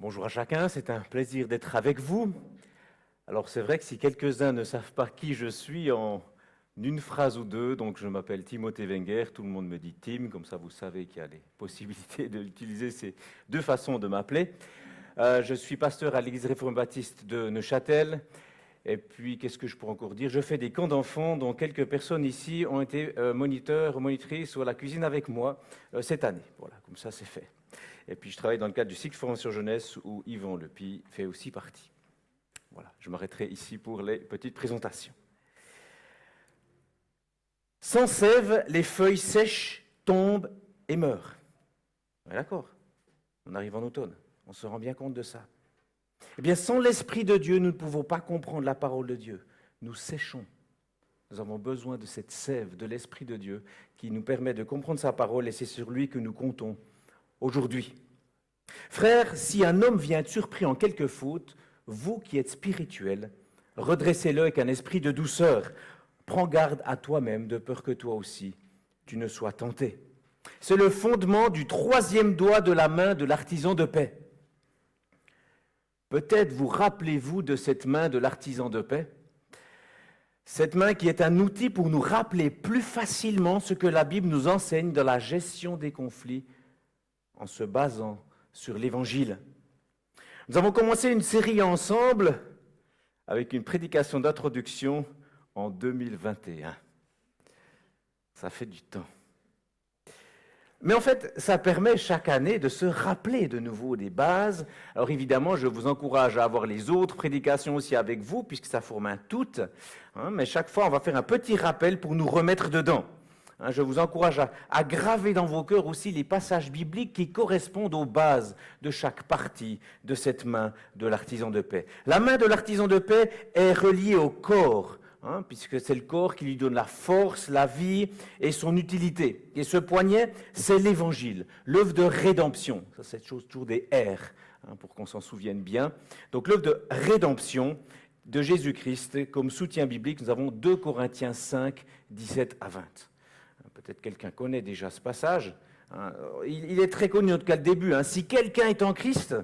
Bonjour à chacun, c'est un plaisir d'être avec vous. Alors c'est vrai que si quelques-uns ne savent pas qui je suis en une phrase ou deux, donc je m'appelle Timothée Wenger, tout le monde me dit Tim, comme ça vous savez qu'il y a les possibilités d'utiliser ces deux façons de m'appeler. Je suis pasteur à l'église réformée baptiste de Neuchâtel. Et puis, qu'est-ce que je pourrais encore dire? Je fais des camps d'enfants dont quelques personnes ici ont été moniteurs ou monitrices sur la cuisine avec moi cette année. Voilà, comme ça c'est fait. Et puis, je travaille dans le cadre du cycle formation jeunesse où Yvan Lepi fait aussi partie. Voilà, je m'arrêterai ici pour les petites présentations. Sans sève, les feuilles sèchent, tombent et meurent. On est d'accord? On arrive en automne, on se rend bien compte de ça. Eh bien, sans l'Esprit de Dieu, nous ne pouvons pas comprendre la parole de Dieu. Nous séchons. Nous avons besoin de cette sève de l'Esprit de Dieu qui nous permet de comprendre sa parole et c'est sur lui que nous comptons aujourd'hui. Frères, si un homme vient être surpris en quelque faute, vous qui êtes spirituels, redressez-le avec un esprit de douceur. Prends garde à toi-même de peur que toi aussi tu ne sois tenté. C'est le fondement du troisième doigt de la main de l'artisan de paix. Peut-être vous rappelez-vous de cette main de l'artisan de paix, cette main qui est un outil pour nous rappeler plus facilement ce que la Bible nous enseigne dans la gestion des conflits en se basant sur l'Évangile. Nous avons commencé une série ensemble avec une prédication d'introduction en 2021. Ça fait du temps. Mais en fait, ça permet chaque année de se rappeler de nouveau des bases. Alors évidemment, je vous encourage à avoir les autres prédications aussi avec vous, puisque ça forme un tout. Mais chaque fois, on va faire un petit rappel pour nous remettre dedans. Je vous encourage à graver dans vos cœurs aussi les passages bibliques qui correspondent aux bases de chaque partie de cette main de l'artisan de paix. La main de l'artisan de paix est reliée au corps, puisque c'est le corps qui lui donne la force, la vie et son utilité. Et ce poignet, c'est l'Évangile, l'œuvre de rédemption. Ça, c'est cette chose toujours des R, pour qu'on s'en souvienne bien. Donc l'œuvre de rédemption de Jésus-Christ, comme soutien biblique, nous avons 2 Corinthiens 5, 17 à 20. Peut-être quelqu'un connaît déjà ce passage. Il est très connu, en tout cas le début. Si quelqu'un est en Christ,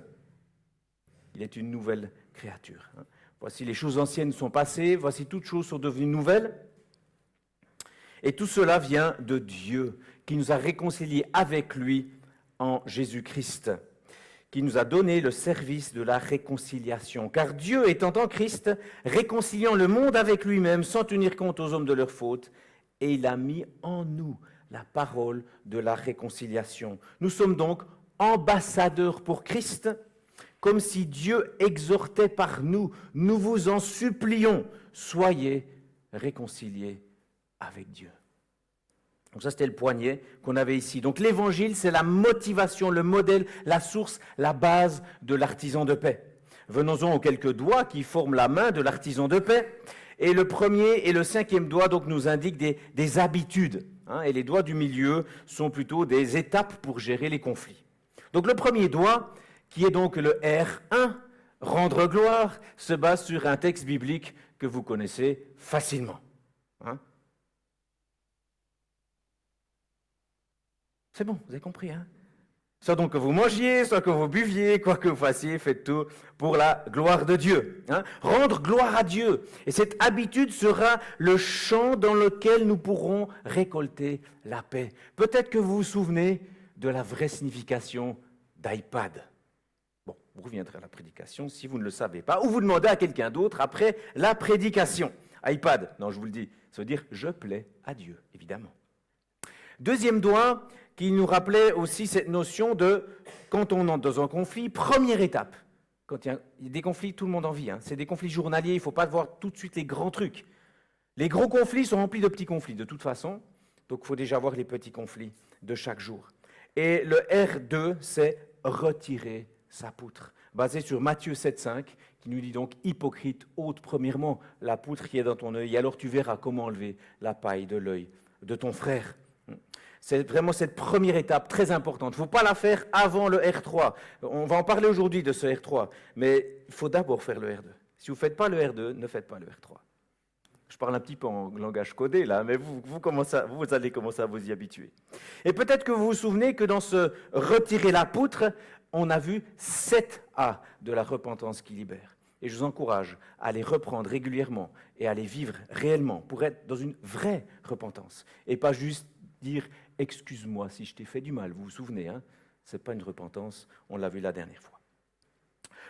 il est une nouvelle créature. Voici les choses anciennes sont passées, voici toutes choses sont devenues nouvelles. Et tout cela vient de Dieu, qui nous a réconciliés avec lui en Jésus-Christ, qui nous a donné le service de la réconciliation. Car Dieu étant en Christ, réconciliant le monde avec lui-même, sans tenir compte aux hommes de leurs fautes, et il a mis en nous la parole de la réconciliation. Nous sommes donc ambassadeurs pour Christ, comme si Dieu exhortait par nous. Nous vous en supplions, soyez réconciliés avec Dieu. Donc ça, c'était le poignet qu'on avait ici. Donc l'évangile, c'est la motivation, le modèle, la source, la base de l'artisan de paix. Venons-en aux quelques doigts qui forment la main de l'artisan de paix. Et le premier et le 5e doigt donc, nous indiquent des habitudes. Et les doigts du milieu sont plutôt des étapes pour gérer les conflits. Donc le premier doigt, qui est donc le R1, rendre gloire, se base sur un texte biblique que vous connaissez facilement. C'est bon, vous avez compris, Soit donc que vous mangiez, soit que vous buviez, quoi que vous fassiez, faites tout pour la gloire de Dieu. Rendre gloire à Dieu. Et cette habitude sera le champ dans lequel nous pourrons récolter la paix. Peut-être que vous vous souvenez de la vraie signification d'iPad. Bon, vous reviendrez à la prédication si vous ne le savez pas, ou vous demandez à quelqu'un d'autre après la prédication. iPad, non, je vous le dis, ça veut dire « je plais à Dieu », évidemment. Deuxième doigt, qui nous rappelait aussi cette notion de, quand on entre dans un conflit, première étape. Quand il y a des conflits, tout le monde en vit. C'est des conflits journaliers, il ne faut pas voir tout de suite les grands trucs. Les gros conflits sont remplis de petits conflits, de toute façon. Donc il faut déjà voir les petits conflits de chaque jour. Et le R2, c'est retirer sa poutre. Basé sur Matthieu 7,5, qui nous dit donc, hypocrite, ôte premièrement la poutre qui est dans ton œil, et alors tu verras comment enlever la paille de l'œil de ton frère. C'est vraiment cette première étape très importante. Il ne faut pas la faire avant le R3. On va en parler aujourd'hui de ce R3, mais il faut d'abord faire le R2. Si vous ne faites pas le R2, ne faites pas le R3. Je parle un petit peu en langage codé là, mais vous allez commencer à vous y habituer. Et peut-être que vous vous souvenez que dans ce retirer la poutre, on a vu 7 A de la repentance qui libère. Et je vous encourage à les reprendre régulièrement et à les vivre réellement pour être dans une vraie repentance. Et pas juste dire « excuse-moi si je t'ai fait du mal ». Vous vous souvenez, hein? Ce n'est pas une repentance, on l'a vu la dernière fois.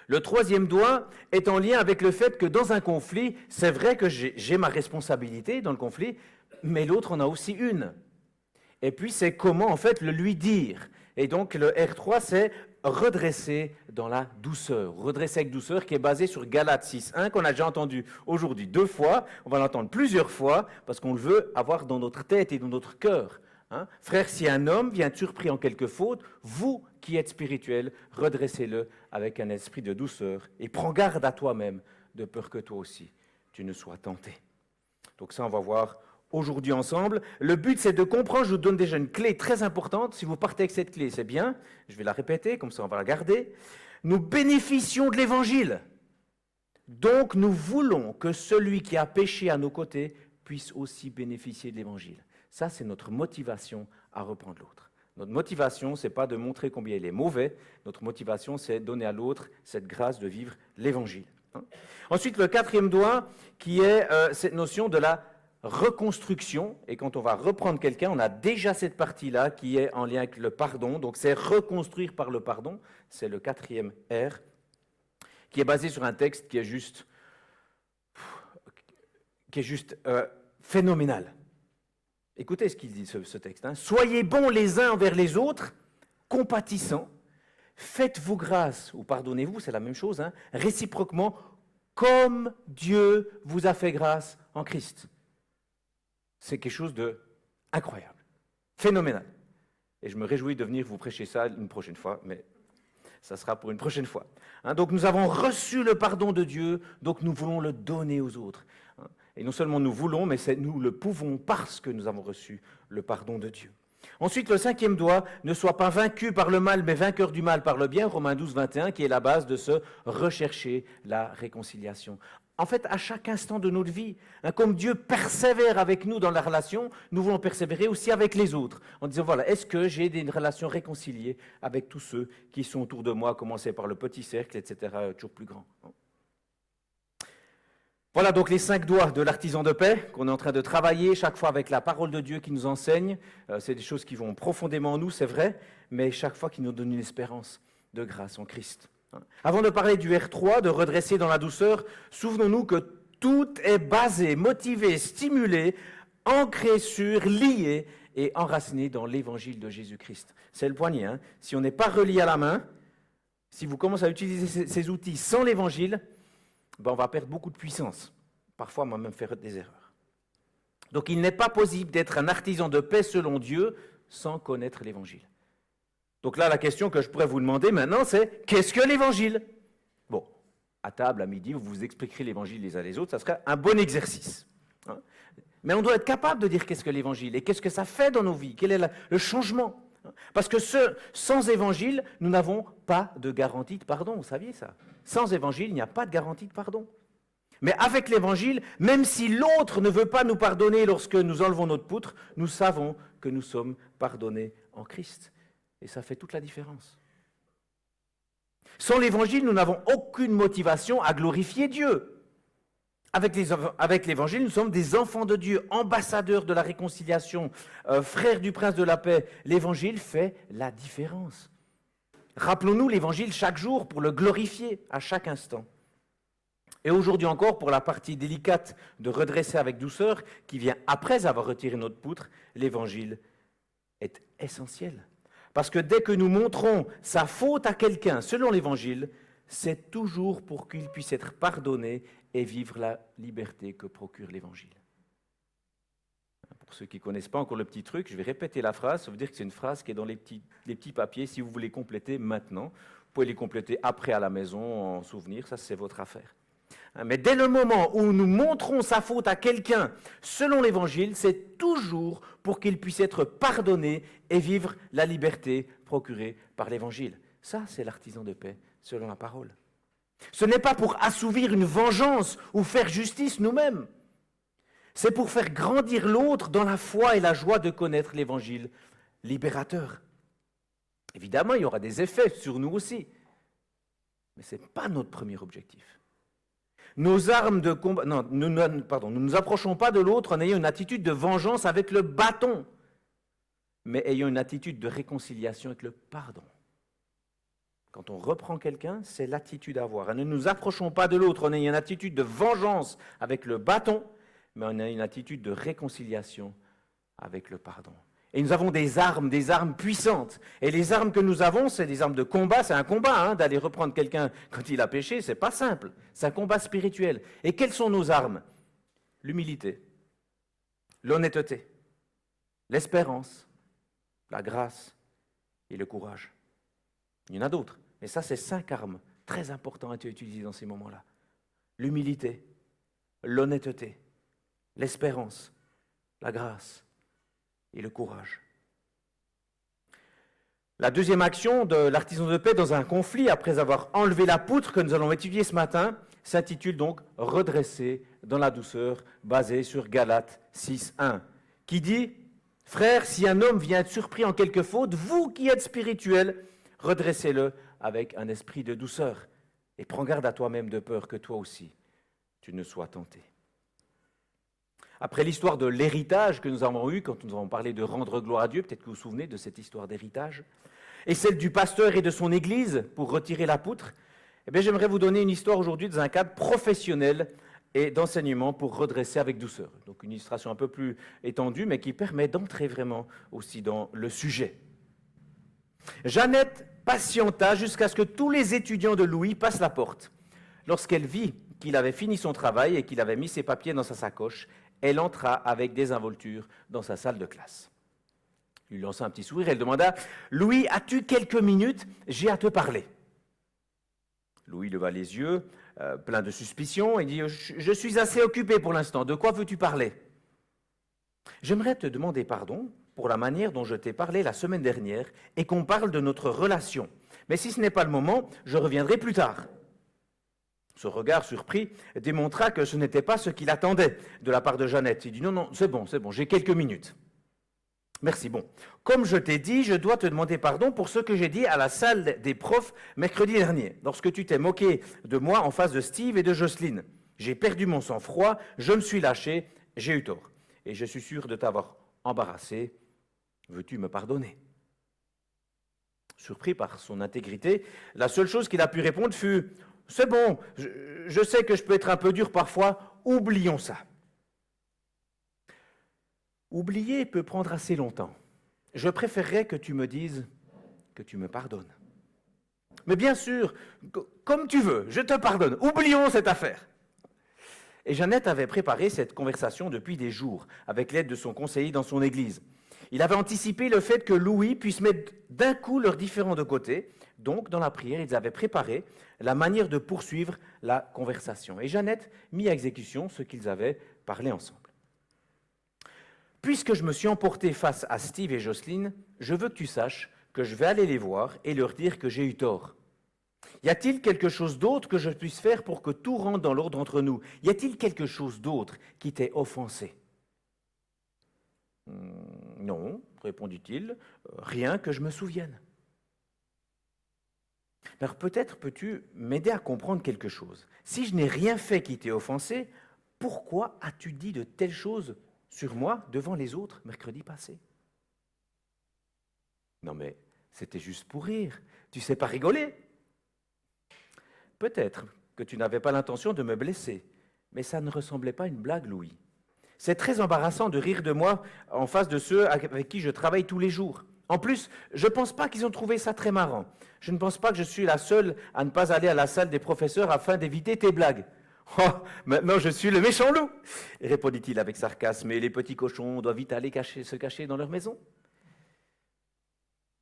Le troisième doigt est en lien avec le fait que dans un conflit, c'est vrai que j'ai ma responsabilité dans le conflit, mais l'autre en a aussi une. Et puis c'est comment en fait le lui dire. Et donc le R3 c'est redresser dans la douceur. Redresser avec douceur qui est basé sur Galates 6.1 qu'on a déjà entendu aujourd'hui 2 fois. On va l'entendre plusieurs fois parce qu'on le veut avoir dans notre tête et dans notre cœur. Hein? Frère, si un homme vient surpris en quelque faute, vous qui êtes spirituel, redressez-le avec un esprit de douceur et prends garde à toi-même de peur que toi aussi tu ne sois tenté. Donc ça on va voir aujourd'hui ensemble. Le but, c'est de comprendre, je vous donne déjà une clé très importante. Si vous partez avec cette clé, c'est bien. Je vais la répéter, comme ça on va la garder. Nous bénéficions de l'Évangile. Donc nous voulons que celui qui a péché à nos côtés puisse aussi bénéficier de l'Évangile. Ça, c'est notre motivation à reprendre l'autre. Notre motivation, ce n'est pas de montrer combien il est mauvais. Notre motivation, c'est de donner à l'autre cette grâce de vivre l'Évangile. Ensuite, le quatrième doigt, qui est cette notion de la reconstruction, et quand on va reprendre quelqu'un, on a déjà cette partie-là qui est en lien avec le pardon, donc c'est reconstruire par le pardon, c'est le quatrième R, qui est basé sur un texte qui est juste phénoménal. Écoutez ce qu'il dit ce texte. Hein. Soyez bons les uns envers les autres, compatissants, faites-vous grâce, ou pardonnez-vous, c'est la même chose, hein, réciproquement, comme Dieu vous a fait grâce en Christ. C'est quelque chose d'incroyable, phénoménal. Et je me réjouis de venir vous prêcher ça une prochaine fois, mais ça sera pour une prochaine fois. Hein, donc nous avons reçu le pardon de Dieu, donc nous voulons le donner aux autres. Hein, et non seulement nous voulons, mais nous le pouvons parce que nous avons reçu le pardon de Dieu. Ensuite, le cinquième doigt, ne sois pas vaincu par le mal, mais vainqueur du mal par le bien, Romains 12, 21, qui est la base de se rechercher la réconciliation. En fait, à chaque instant de notre vie, hein, comme Dieu persévère avec nous dans la relation, nous voulons persévérer aussi avec les autres, en disant, voilà, est-ce que j'ai des relations réconciliées avec tous ceux qui sont autour de moi, à commencer par le petit cercle, etc., toujours plus grand. Voilà donc les 5 doigts de l'artisan de paix qu'on est en train de travailler chaque fois avec la parole de Dieu qui nous enseigne. C'est des choses qui vont profondément en nous, c'est vrai, mais chaque fois qui nous donne une espérance de grâce en Christ. Avant de parler du R3, de redresser dans la douceur, souvenons-nous que tout est basé, motivé, stimulé, ancré sur, lié et enraciné dans l'évangile de Jésus-Christ. C'est le poignet. Hein. Si on n'est pas relié à la main, si vous commencez à utiliser ces outils sans l'évangile, ben on va perdre beaucoup de puissance. Parfois, on va même faire des erreurs. Donc, il n'est pas possible d'être un artisan de paix selon Dieu sans connaître l'évangile. Donc là, la question que je pourrais vous demander maintenant, c'est qu'est-ce que l'évangile ? Bon, à table, à midi, vous vous expliquerez l'évangile les uns les autres, ça serait un bon exercice. Hein ? Mais on doit être capable de dire qu'est-ce que l'évangile et qu'est-ce que ça fait dans nos vies, quel est le changement. Parce que sans évangile, nous n'avons pas de garantie de pardon, vous saviez ça ? Sans évangile, il n'y a pas de garantie de pardon. Mais avec l'évangile, même si l'autre ne veut pas nous pardonner lorsque nous enlevons notre poutre, nous savons que nous sommes pardonnés en Christ. Et ça fait toute la différence. Sans l'évangile, nous n'avons aucune motivation à glorifier Dieu. Avec l'évangile, nous sommes des enfants de Dieu, ambassadeurs de la réconciliation, frères du prince de la paix. L'évangile fait la différence. Rappelons-nous l'évangile chaque jour pour le glorifier à chaque instant. Et aujourd'hui encore, pour la partie délicate de redresser avec douceur, qui vient après avoir retiré notre poutre, l'évangile est essentiel. Parce que dès que nous montrons sa faute à quelqu'un, selon l'évangile, c'est toujours pour qu'il puisse être pardonné et vivre la liberté que procure l'évangile. Pour ceux qui ne connaissent pas encore le petit truc, je vais répéter la phrase, ça veut dire que c'est une phrase qui est dans les petits papiers, si vous voulez compléter maintenant. Vous pouvez les compléter après à la maison, en souvenir, ça c'est votre affaire. Mais dès le moment où nous montrons sa faute à quelqu'un, selon l'évangile, c'est toujours pour qu'il puisse être pardonné et vivre la liberté procurée par l'évangile. Ça, c'est l'artisan de paix, selon la parole. Ce n'est pas pour assouvir une vengeance ou faire justice nous-mêmes. C'est pour faire grandir l'autre dans la foi et la joie de connaître l'évangile libérateur. Évidemment, il y aura des effets sur nous aussi. Mais ce n'est pas notre premier objectif. Nos armes de combat. Non, nous ne nous approchons pas de l'autre en ayant une attitude de vengeance avec le bâton, mais ayant une attitude de réconciliation avec le pardon. Quand on reprend quelqu'un, c'est l'attitude à avoir. Et ne nous approchons pas de l'autre en ayant une attitude de vengeance avec le bâton, mais on a une attitude de réconciliation avec le pardon. Et nous avons des armes puissantes. Et les armes que nous avons, c'est des armes de combat. C'est un combat, d'aller reprendre quelqu'un quand il a péché. C'est pas simple. C'est un combat spirituel. Et quelles sont nos armes? L'humilité, l'honnêteté, l'espérance, la grâce et le courage. Il y en a d'autres. Mais ça, c'est 5 armes très importantes à être utilisées dans ces moments-là. L'humilité, l'honnêteté, l'espérance, la grâce et le courage. La deuxième action de l'artisan de paix dans un conflit, après avoir enlevé la poutre que nous allons étudier ce matin, s'intitule donc « Redresser dans la douceur », basée sur Galates 6.1, qui dit « Frères, si un homme vient être surpris en quelque faute, vous qui êtes spirituels, redressez-le avec un esprit de douceur, et prends garde à toi-même de peur que toi aussi tu ne sois tenté. » Après l'histoire de l'héritage que nous avons eu, quand nous avons parlé de rendre gloire à Dieu, peut-être que vous vous souvenez de cette histoire d'héritage, et celle du pasteur et de son église pour retirer la poutre, eh bien, j'aimerais vous donner une histoire aujourd'hui dans un cadre professionnel et d'enseignement pour redresser avec douceur. Donc une illustration un peu plus étendue, mais qui permet d'entrer vraiment aussi dans le sujet. Jeannette patienta jusqu'à ce que tous les étudiants de Louis passent la porte. Lorsqu'elle vit qu'il avait fini son travail et qu'il avait mis ses papiers dans sa sacoche, elle entra avec désinvolture dans sa salle de classe. Il lui lança un petit sourire, elle demanda « Louis, as-tu quelques minutes? J'ai à te parler. » Louis leva les yeux, plein de suspicion, et dit « Je suis assez occupé pour l'instant, de quoi veux-tu parler ?»« J'aimerais te demander pardon pour la manière dont je t'ai parlé la semaine dernière et qu'on parle de notre relation. Mais si ce n'est pas le moment, je reviendrai plus tard. » Ce regard surpris démontra que ce n'était pas ce qu'il attendait de la part de Jeannette. Il dit « Non, c'est bon, j'ai quelques minutes. » Merci, bon. Comme je t'ai dit, je dois te demander pardon pour ce que j'ai dit à la salle des profs mercredi dernier, lorsque tu t'es moqué de moi en face de Steve et de Jocelyne. J'ai perdu mon sang-froid, je me suis lâché, j'ai eu tort. Et je suis sûr de t'avoir embarrassé. Veux-tu me pardonner ? Surpris par son intégrité, la seule chose qu'il a pu répondre fut « C'est bon, je sais que je peux être un peu dur parfois, oublions ça. » Oublier peut prendre assez longtemps. Je préférerais que tu me dises que tu me pardonnes. Mais bien sûr, comme tu veux, je te pardonne. Oublions cette affaire. Et Jeannette avait préparé cette conversation depuis des jours, avec l'aide de son conseiller dans son église. Il avait anticipé le fait que Louis puisse mettre d'un coup leurs différends de côté. Donc, dans la prière, ils avaient préparé la manière de poursuivre la conversation. Et Jeannette mit à exécution ce qu'ils avaient parlé ensemble. Puisque je me suis emporté face à Steve et Jocelyne, je veux que tu saches que je vais aller les voir et leur dire que j'ai eu tort. Y a-t-il quelque chose d'autre que je puisse faire pour que tout rentre dans l'ordre entre nous? Y a-t-il quelque chose d'autre qui t'ait offensé? Non, répondit-il, rien que je me souvienne. Alors peut-être peux-tu m'aider à comprendre quelque chose. Si je n'ai rien fait qui t'ait offensé, pourquoi as-tu dit de telles choses sur moi devant les autres mercredi passé? Non mais c'était juste pour rire, tu sais pas rigoler. Peut-être que tu n'avais pas l'intention de me blesser, mais ça ne ressemblait pas à une blague, Louis. C'est très embarrassant de rire de moi en face de ceux avec qui je travaille tous les jours. En plus, je ne pense pas qu'ils ont trouvé ça très marrant. Je ne pense pas que je suis la seule à ne pas aller à la salle des professeurs afin d'éviter tes blagues. « Oh, maintenant je suis le méchant loup !» répondit-il avec sarcasme. « Et les petits cochons doivent vite aller se cacher dans leur maison ?»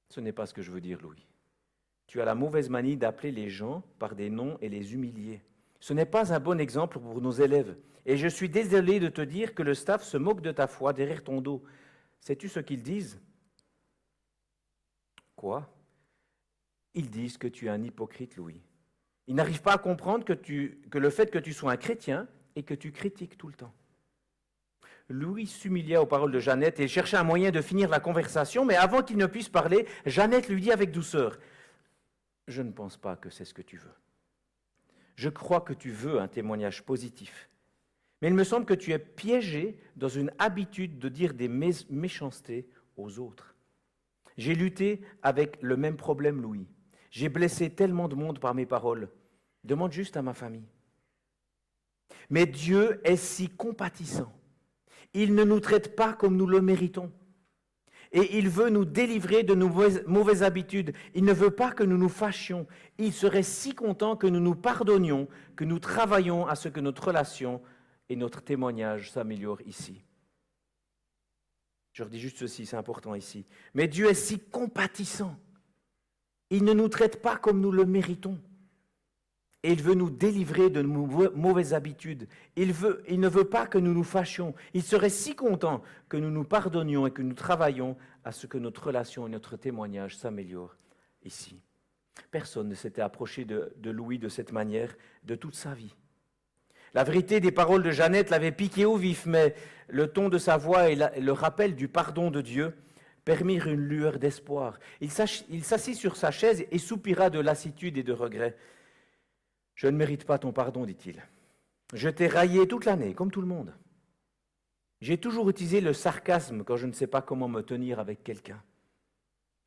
Ce n'est pas ce que je veux dire, Louis. Tu as la mauvaise manie d'appeler les gens par des noms et les humilier. Ce n'est pas un bon exemple pour nos élèves. Et je suis désolé de te dire que le staff se moque de ta foi derrière ton dos. Sais-tu ce qu'ils disent ? Quoi ? Ils disent que tu es un hypocrite, Louis. Ils n'arrivent pas à comprendre que le fait que tu sois un chrétien et que tu critiques tout le temps. Louis s'humilia aux paroles de Jeannette et chercha un moyen de finir la conversation, mais avant qu'il ne puisse parler, Jeannette lui dit avec douceur, « Je ne pense pas que c'est ce que tu veux. Je crois que tu veux un témoignage positif. Mais il me semble que tu es piégé dans une habitude de dire des méchancetés aux autres. J'ai lutté avec le même problème, Louis. J'ai blessé tellement de monde par mes paroles. Demande juste à ma famille. Mais Dieu est si compatissant. Il ne nous traite pas comme nous le méritons. Et il veut nous délivrer de nos mauvaises habitudes. Il ne veut pas que nous nous fâchions. Il serait si content que nous nous pardonnions, que nous travaillions à ce que notre relation et notre témoignage s'améliorent ici. Je redis juste ceci, c'est important ici. Mais Dieu est si compatissant. Il ne nous traite pas comme nous le méritons. Et il veut nous délivrer de nos mauvaises habitudes. Il ne veut pas que nous nous fâchions. Il serait si content que nous nous pardonnions et que nous travaillions à ce que notre relation et notre témoignage s'améliorent ici. Personne ne s'était approché de Louis de cette manière de toute sa vie. La vérité des paroles de Jeannette l'avait piqué au vif, mais le ton de sa voix et le rappel du pardon de Dieu permirent une lueur d'espoir. Il s'assit sur sa chaise et soupira de lassitude et de regret. « Je ne mérite pas ton pardon, dit-il. Je t'ai raillé toute l'année, comme tout le monde. J'ai toujours utilisé le sarcasme quand je ne sais pas comment me tenir avec quelqu'un.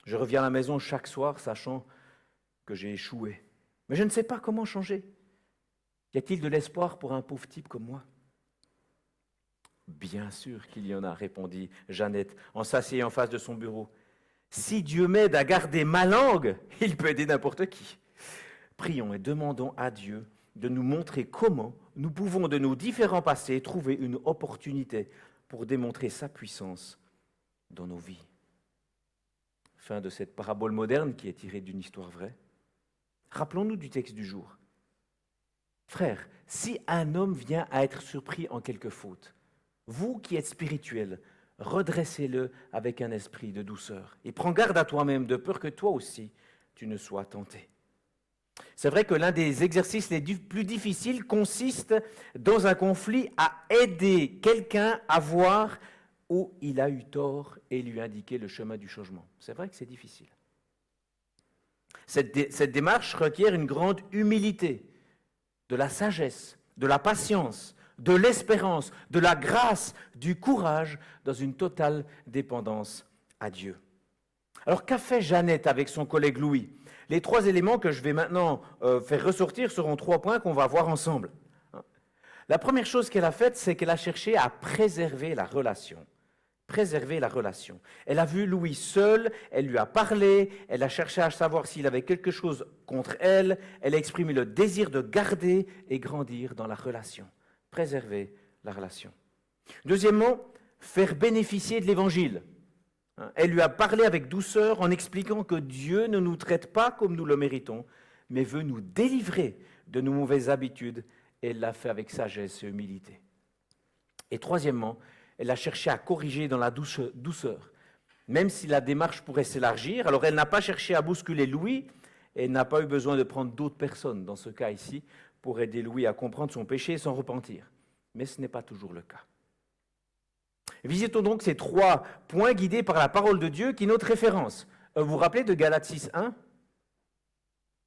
Je reviens à la maison chaque soir, sachant que j'ai échoué. Mais je ne sais pas comment changer. Y a-t-il de l'espoir pour un pauvre type comme moi ?» « Bien sûr qu'il y en a, répondit Jeannette en s'asseyant en face de son bureau. Si Dieu m'aide à garder ma langue, il peut aider n'importe qui. Prions et demandons à Dieu de nous montrer comment nous pouvons de nos différents passés trouver une opportunité pour démontrer sa puissance dans nos vies. » Fin de cette parabole moderne qui est tirée d'une histoire vraie. Rappelons-nous du texte du jour. Frères, si un homme vient à être surpris en quelque faute, vous qui êtes spirituels, redressez-le avec un esprit de douceur et prends garde à toi-même de peur que toi aussi tu ne sois tenté. C'est vrai que l'un des exercices les plus difficiles consiste dans un conflit à aider quelqu'un à voir où il a eu tort et lui indiquer le chemin du changement. C'est vrai que c'est difficile. Cette démarche requiert une grande humilité, de la sagesse, de la patience, de l'espérance, de la grâce, du courage, dans une totale dépendance à Dieu. Alors qu'a fait Jeannette avec son collègue Louis ? Les 3 éléments que je vais maintenant faire ressortir seront 3 points qu'on va voir ensemble. La première chose qu'elle a faite, c'est qu'elle a cherché à préserver la relation. Préserver la relation. Elle a vu Louis seul, elle lui a parlé, elle a cherché à savoir s'il avait quelque chose contre elle, elle a exprimé le désir de garder et grandir dans la relation. Préserver la relation. Deuxièmement, faire bénéficier de l'Évangile. Elle lui a parlé avec douceur en expliquant que Dieu ne nous traite pas comme nous le méritons, mais veut nous délivrer de nos mauvaises habitudes, et elle l'a fait avec sagesse et humilité. Et troisièmement, elle a cherché à corriger dans la douceur, même si la démarche pourrait s'élargir. Alors elle n'a pas cherché à bousculer Louis, et elle n'a pas eu besoin de prendre d'autres personnes, dans ce cas ici, pour aider Louis à comprendre son péché et s'en repentir. Mais ce n'est pas toujours le cas. Visitons donc ces 3 points guidés par la parole de Dieu qui est notre référence. Vous vous rappelez de Galates 6:1 ?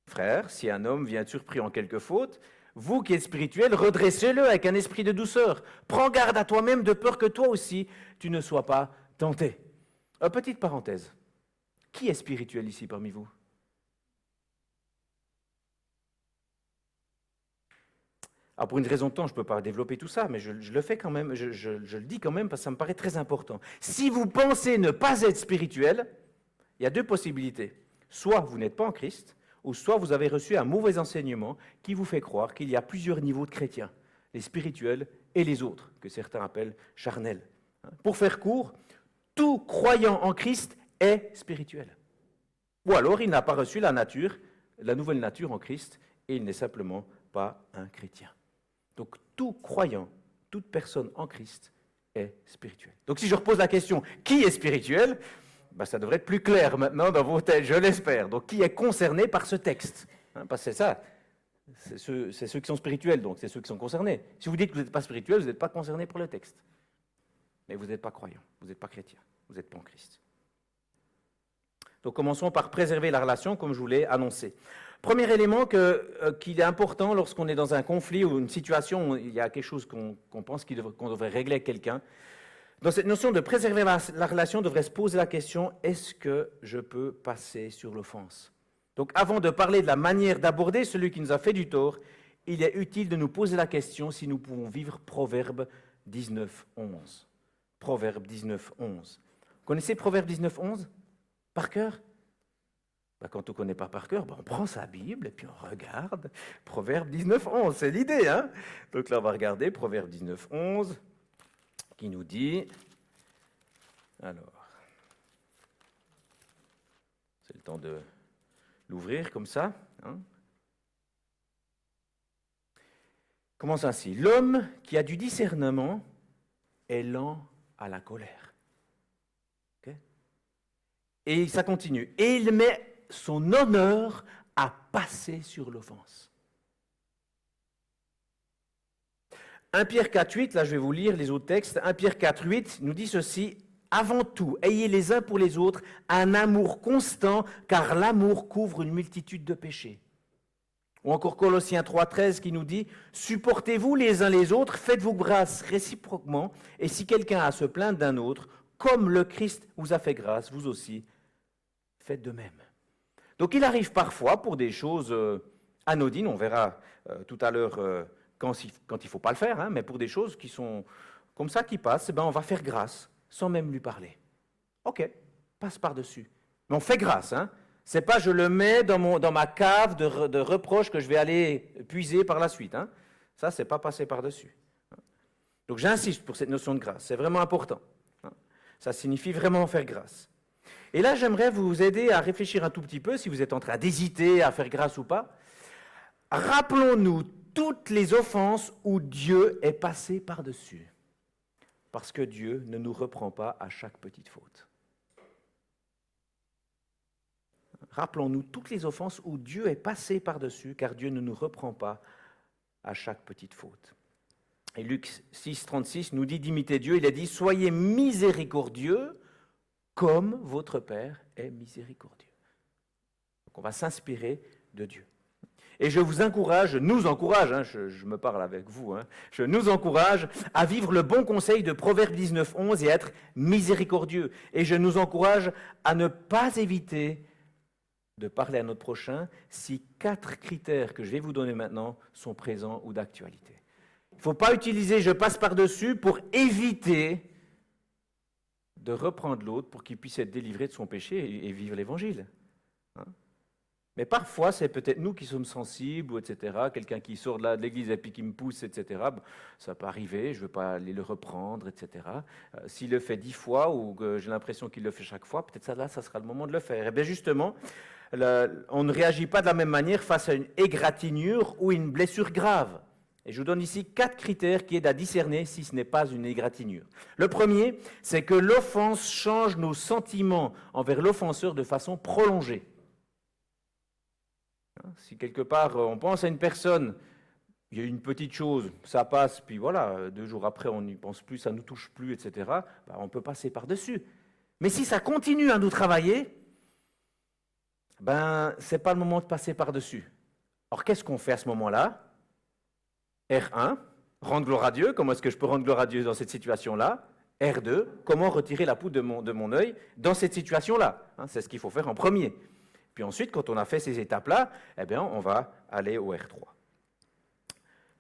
Frères, si un homme vient surpris en quelque faute, vous qui êtes spirituels, redressez-le avec un esprit de douceur. Prends garde à toi-même de peur que toi aussi tu ne sois pas tenté. Petite parenthèse. Qui est spirituel ici parmi vous ? Alors pour une raison de temps, je ne peux pas développer tout ça, mais je le fais quand même, je le dis quand même parce que ça me paraît très important. Si vous pensez ne pas être spirituel, il y a 2 possibilités. Soit vous n'êtes pas en Christ, ou soit vous avez reçu un mauvais enseignement qui vous fait croire qu'il y a plusieurs niveaux de chrétiens, les spirituels et les autres, que certains appellent charnels. Pour faire court, tout croyant en Christ est spirituel. Ou alors il n'a pas reçu la nouvelle nature en Christ, et il n'est simplement pas un chrétien. Donc tout croyant, toute personne en Christ est spirituel. Donc si je repose la question, qui est spirituel ? Ça devrait être plus clair maintenant dans vos têtes, je l'espère. Donc qui est concerné par ce texte ? Parce que c'est ça, c'est ceux qui sont spirituels, donc c'est ceux qui sont concernés. Si vous dites que vous n'êtes pas spirituel, vous n'êtes pas concerné par le texte. mais vous n'êtes pas croyant, vous n'êtes pas chrétien, vous n'êtes pas en Christ. Donc commençons par préserver la relation, comme je vous l'ai annoncé. Premier élément qu'il est important lorsqu'on est dans un conflit ou une situation où il y a quelque chose qu'on pense qu'on devrait régler avec quelqu'un. Dans cette notion de préserver la relation, on devrait se poser la question, est-ce que je peux passer sur l'offense? Donc avant de parler de la manière d'aborder celui qui nous a fait du tort, il est utile de nous poser la question si nous pouvons vivre Proverbe 19, 11. Proverbe 19, 11. Connaissez Proverbe 19, 11 par cœur? Quand on ne connaît pas par cœur, on prend sa Bible et puis on regarde Proverbe 19, 11. C'est l'idée, hein? Donc là, on va regarder Proverbe 19, 11 qui nous dit... Alors, c'est le temps de l'ouvrir comme ça. Hein? Commence ainsi. L'homme qui a du discernement est lent à la colère. Okay? Et ça continue. Et il met son honneur à passer sur l'offense. 1 Pierre 4, 8, là je vais vous lire les autres textes. 1 Pierre 4, 8 nous dit ceci. Avant tout, ayez les uns pour les autres un amour constant, car l'amour couvre une multitude de péchés. Ou encore Colossiens 3, 13 qui nous dit « Supportez-vous les uns les autres, faites-vous grâce réciproquement, et si quelqu'un a à se plaindre d'un autre, comme le Christ vous a fait grâce, vous aussi, faites de même. » Donc il arrive parfois pour des choses anodines, on verra tout à l'heure quand il ne faut pas le faire, hein, mais pour des choses qui sont comme ça, qui passent, on va faire grâce sans même lui parler. Ok, passe par-dessus. Mais on fait grâce, hein. C'est pas je le mets dans ma cave de reproches que je vais aller puiser par la suite. Hein. Ça, c'est pas passer par-dessus. Donc j'insiste pour cette notion de grâce, c'est vraiment important. Hein. Ça signifie vraiment faire grâce. Et là, j'aimerais vous aider à réfléchir un tout petit peu, si vous êtes en train d'hésiter à faire grâce ou pas. Rappelons-nous toutes les offenses où Dieu est passé par-dessus. Parce que Dieu ne nous reprend pas à chaque petite faute. Rappelons-nous toutes les offenses où Dieu est passé par-dessus, car Dieu ne nous reprend pas à chaque petite faute. Et Luc 6, 36 nous dit d'imiter Dieu. Il a dit « Soyez miséricordieux comme votre Père est miséricordieux. » Donc on va s'inspirer de Dieu. Et je vous encourage, nous encourage, hein, je me parle avec vous, hein, je nous encourage à vivre le bon conseil de Proverbe 19, 11 et à être miséricordieux. Et je nous encourage à ne pas éviter de parler à notre prochain si 4 critères que je vais vous donner maintenant sont présents ou d'actualité. Il ne faut pas utiliser « je passe par-dessus » pour éviter de reprendre l'autre pour qu'il puisse être délivré de son péché et vivre l'Évangile. Hein? Mais parfois, c'est peut-être nous qui sommes sensibles, etc. Quelqu'un qui sort de l'église et puis qui me pousse, etc. Ça peut arriver, je ne veux pas aller le reprendre, etc. S'il le fait 10 fois ou que j'ai l'impression qu'il le fait chaque fois, peut-être ça sera le moment de le faire. Et bien justement, on ne réagit pas de la même manière face à une égratignure ou une blessure grave. Et je vous donne ici 4 critères qui aident à discerner si ce n'est pas une égratignure. Le premier, c'est que l'offense change nos sentiments envers l'offenseur de façon prolongée. Si quelque part on pense à une personne, il y a une petite chose, ça passe, puis voilà, 2 jours après on n'y pense plus, ça ne nous touche plus, etc., on peut passer par-dessus. Mais si ça continue à nous travailler, ce n'est pas le moment de passer par-dessus. Alors qu'est-ce qu'on fait à ce moment-là? R1, rendre gloire à Dieu. Comment est-ce que je peux rendre gloire à Dieu dans cette situation-là? R2, comment retirer la poudre de mon œil dans cette situation-là? C'est ce qu'il faut faire en premier. Puis ensuite, quand on a fait ces étapes-là, on va aller au R3.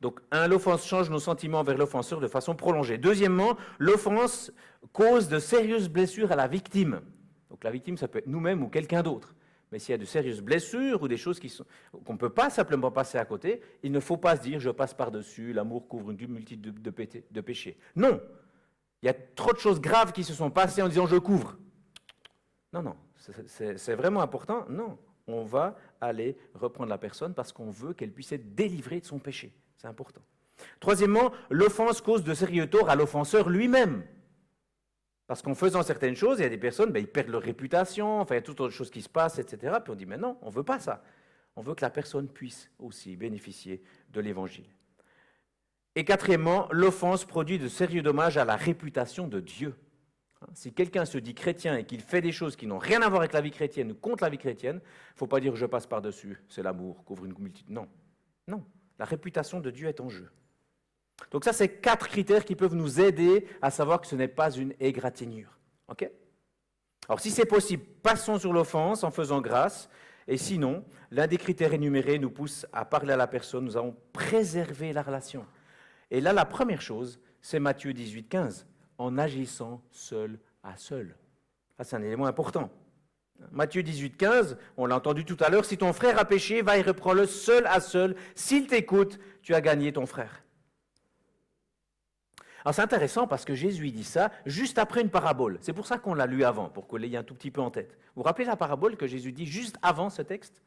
Donc, l'offense change nos sentiments vers l'offenseur de façon prolongée. Deuxièmement, l'offense cause de sérieuses blessures à la victime. Donc, la victime, ça peut être nous-mêmes ou quelqu'un d'autre. Mais s'il y a de sérieuses blessures ou des choses qu'on ne peut pas simplement passer à côté, il ne faut pas se dire « je passe par-dessus, l'amour couvre une multitude de péchés ». Non, il y a trop de choses graves qui se sont passées en disant « je couvre ». Non, c'est vraiment important. Non, on va aller reprendre la personne parce qu'on veut qu'elle puisse être délivrée de son péché. C'est important. Troisièmement, l'offense cause de sérieux torts à l'offenseur lui-même. Parce qu'en faisant certaines choses, il y a des personnes, ils perdent leur réputation, il y a toutes autres choses qui se passent, etc. Puis on dit, mais non, on ne veut pas ça. On veut que la personne puisse aussi bénéficier de l'Évangile. Et quatrièmement, l'offense produit de sérieux dommages à la réputation de Dieu. Si quelqu'un se dit chrétien et qu'il fait des choses qui n'ont rien à voir avec la vie chrétienne ou contre la vie chrétienne, il ne faut pas dire je passe par-dessus, c'est l'amour, couvre une multitude. Non, non, la réputation de Dieu est en jeu. Donc ça, c'est 4 critères qui peuvent nous aider à savoir que ce n'est pas une égratignure. Ok ? Alors si c'est possible, passons sur l'offense en faisant grâce. Et sinon, l'un des critères énumérés nous pousse à parler à la personne, nous avons préservé la relation. Et là, la première chose, c'est Matthieu 18, 15, en agissant seul à seul. Ça, c'est un élément important. Matthieu 18, 15, on l'a entendu tout à l'heure, si ton frère a péché, va et reprends-le seul à seul. S'il t'écoute, tu as gagné ton frère. Alors c'est intéressant parce que Jésus dit ça juste après une parabole. C'est pour ça qu'on l'a lu avant, pour qu'on l'ait un tout petit peu en tête. Vous vous rappelez la parabole que Jésus dit juste avant ce texte ?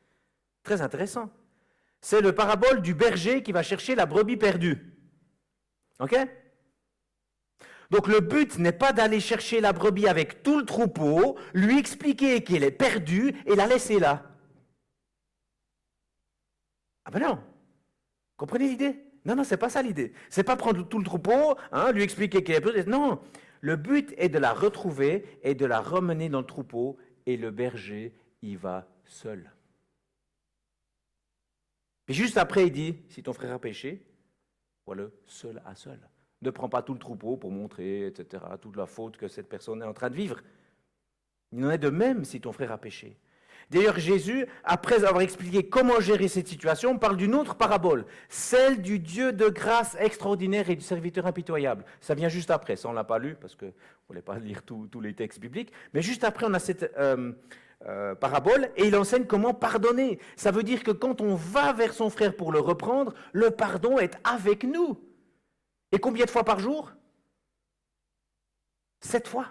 Très intéressant. C'est le parabole du berger qui va chercher la brebis perdue. Ok ? Donc le but n'est pas d'aller chercher la brebis avec tout le troupeau, lui expliquer qu'elle est perdue et la laisser là. Ah ben non. Comprenez l'idée ? Non, c'est pas ça l'idée. C'est pas prendre tout le troupeau, lui expliquer qu'elle est perdue. Non, le but est de la retrouver et de la ramener dans le troupeau et le berger y va seul. Et juste après, il dit, si ton frère a péché, voilà, seul à seul. Ne prends pas tout le troupeau pour montrer, etc., toute la faute que cette personne est en train de vivre. Il en est de même si ton frère a péché. D'ailleurs, Jésus, après avoir expliqué comment gérer cette situation, parle d'une autre parabole, celle du Dieu de grâce extraordinaire et du serviteur impitoyable. Ça vient juste après, ça on ne l'a pas lu parce qu'on ne voulait pas lire tous les textes bibliques, mais juste après on a cette parabole et il enseigne comment pardonner. Ça veut dire que quand on va vers son frère pour le reprendre, le pardon est avec nous. Et combien de fois par jour ? 7 fois.